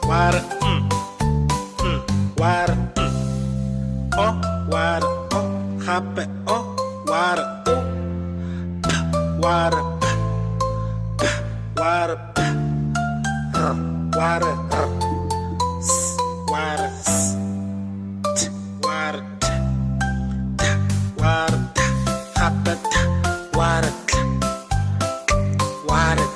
water, water, oh, water, oh, happy, oh, water, oh, water, water, water, water, water, water, happy, water, water.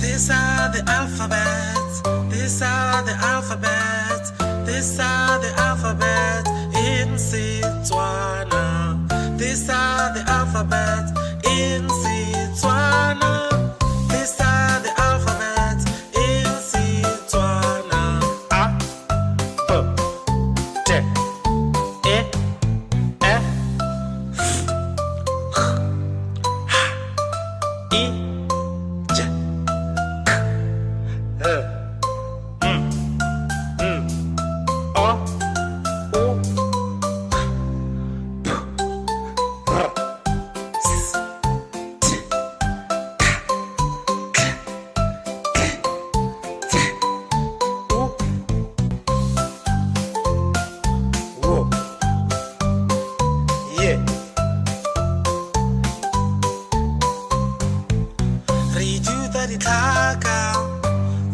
These are the alphabets. These are the alphabets. These are the alphabets in Setswana. These are the alphabets in Setswana. These are the alphabets in Setswana. A, B, D, E, F, H, I, J, K, L, O, O, P, R, S, T, K, T, U, W, yeah. Re ithuta ditlhaka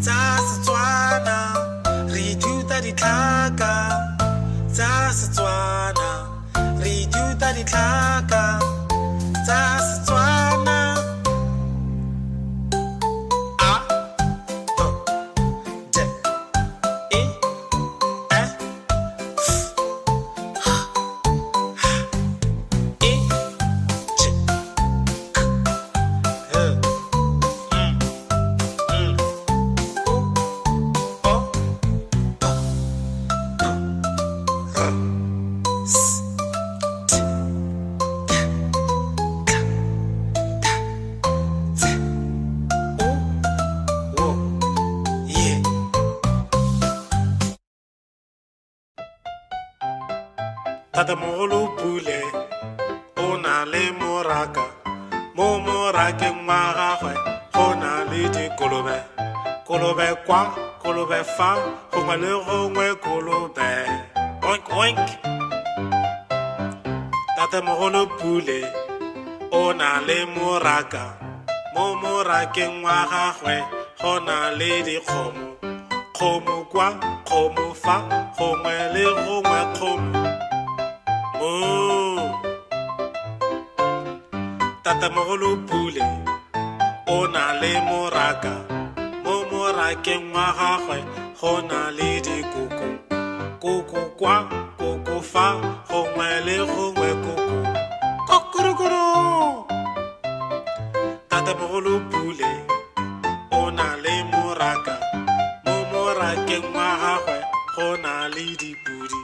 tsa Setswana. Re ithuta ditlhaka tsa Setswana. Re ithuta ditlhaka tsa Setswana. A, B, D, E, F, H, I, J, K, L, Tata mogolo Pule o na le moraka, mo morakeng wa gagwe go na le dikolobe. Kolobe kwa, kolobe fa, gongwe le gongwe kolobe. Oink oink. Tata mogolo Pule o na le moraka, mo morakeng wa gagwe go na le dikgomo. Kgomo kwa, kgomo fa, gongwe le gongwe kgomo. Tata mogolo Pule o na le moraka, mo morakeng wa gagwe go na le dikoko. Koko kwa, koko fa, gongwe le gongwe koko. Kokorokoro. Tata mogolo Pule o na le moraka, mo morakeng wa gagwe go na le dipudi.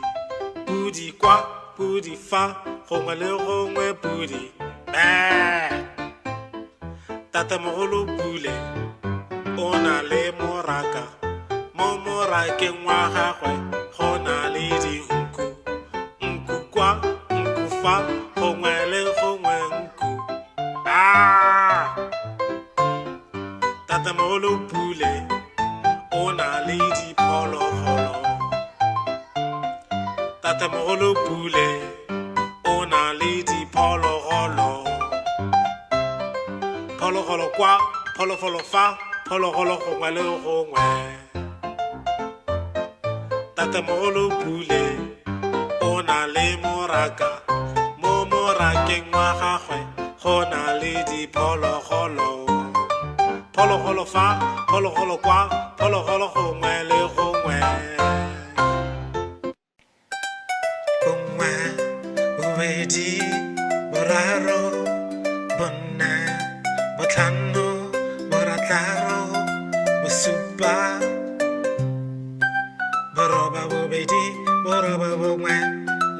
Pudi kwa, pudi fa, gongwe le gongwe pudi. Tata mogolo Pule o na le moraka, mo morakeng wa gagwe go na le dinku. Nku kwa, nku fa, gongwe le gongwe nku. Tata mogolo Pule o na le diphologolo. Tata mogolo Pule o na le diphologolo. Phologolo kwa, phologolo fa, phologolo gongwe le gongwe. Tata mogolo Pule o na le moraka, mo morakeng wa gagwe go na le diphologolo. Phologolo fa, phologolo kwa, phologolo gongwe le gongwe. Bongwe, bobedi, boraro, bone, botlhano, borataro, bosupa, boroba bobedi, boroba bongwe,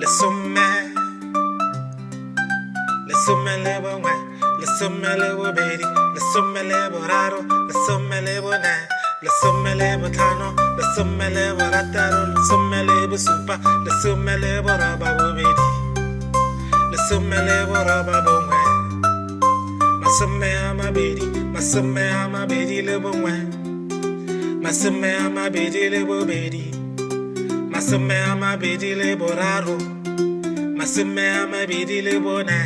lesome. Lesome le bongwe, lesome le bobedi, lesome le boraro, lesome le bone, lesome le botlhano, lesome le borataro, lesome le bosupa, lesome le boroba bobedi, lesome le boroba bongwe, masome a mabedi, masome a mabedi le bongwe, masome a mabedi le bobedi, masome a mabedi le boraro, masome a mabedi le bone,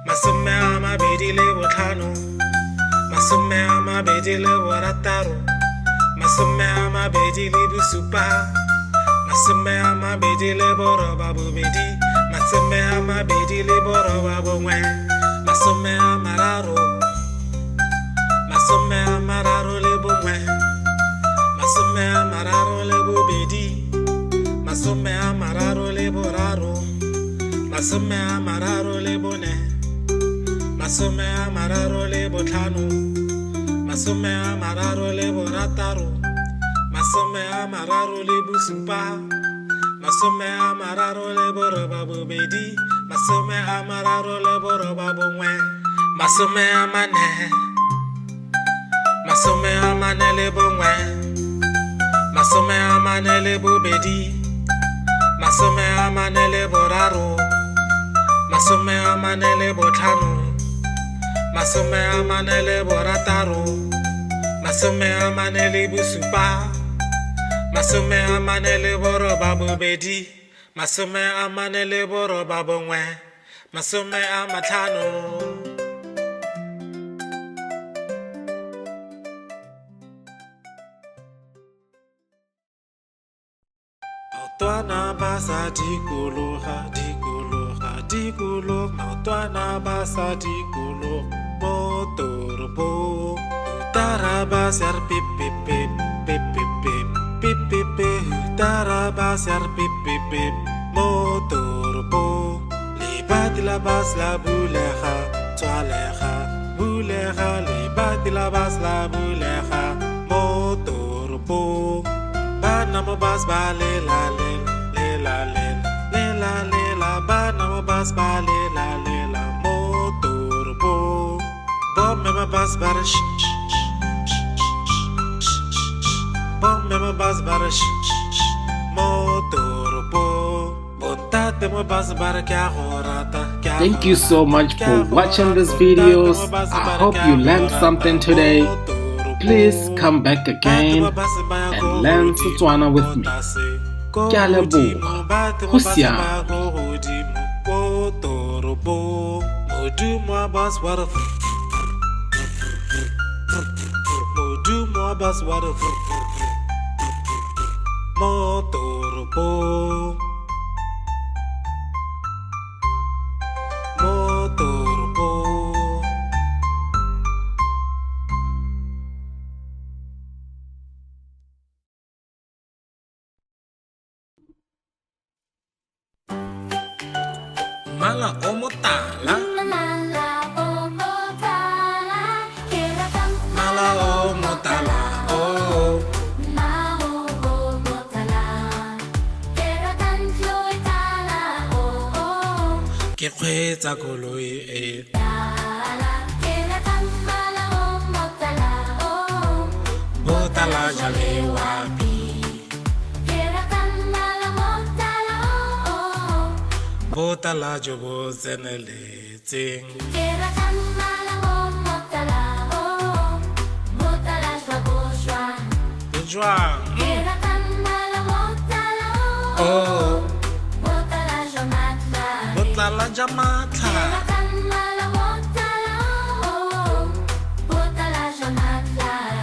masome a mabedi le botlhano, masome a mabedi le borataro, masome a mabedi le bosupa, masome a mabedi le boroba bobedi, masome a mabedi le boroba bongwe, masome a mararo, masome a mararo le bongwe, masome a mararo le bobedi, masome a mararo le boraro, masome a mararo le bone, masome a mararo le botlhano, masome a mararo le borataro, masome a mararo le bosupa, masome a mararo le boroba bobedi, masome a mararo le boroba bongwe, masome a mane, masome a mane le bongwe, masome a mane le bobedi, masome a mane le boraro, masome a mane le botlhano, masome a mane le borataro, masome a mane le bosupa, masome a mane le boroba bobedi, masome a mane le boroba bongwe, masome a matlhano. Maotwana ba sa dikologa, dikologa, dikologa, maotwana ba sa dikologa, mo toropong. Utara ba ser pip pip pip, pip pip pip, pip pip pip, utara ba ser pip pip pip, mo toropong. Lebati la bas la bulega, tswalega, bulega, lebati la bas la bulega, mo toropong. Bana mo bas ba le la le, le la le, le la le la, bana mo bas ba le la mo toropong. Bom me ma bas ba re sh, bom me ma bas ba re sh, mo toropong. Bontate mo bas ba re kya gorata. Thank you so much for watching these videos. I hope you learned something today. Please come back again and learn Setswana with me. Ke a leboga. Go siame. Mala o motala, mala o motala, oh. Ke kgweetsa koloi e, botala jale wapi, botala jo bo tseneletseng. Jwang, oh, botala ja matla,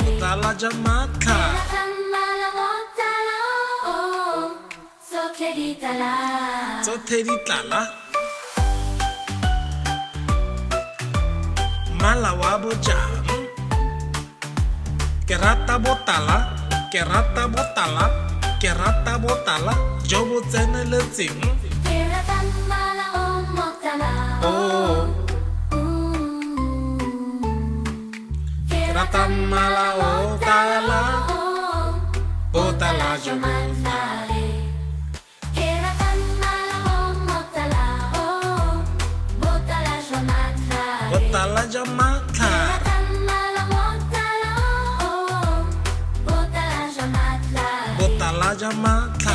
botala ja matla. Tsotlhe di tlala, mala wa bojang, ke rata botala, ke rata botala, ke rata botala jo bo tseneletseng. Oh, ke rata mala o tala, botala jo bo botala ja matla, tala ja matla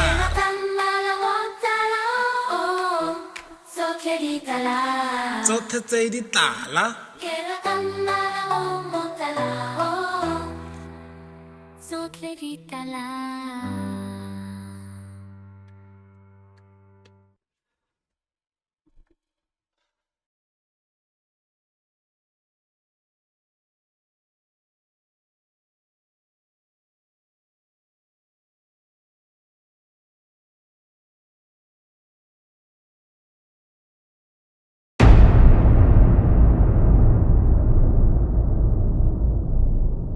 tsotlhe tse di tala So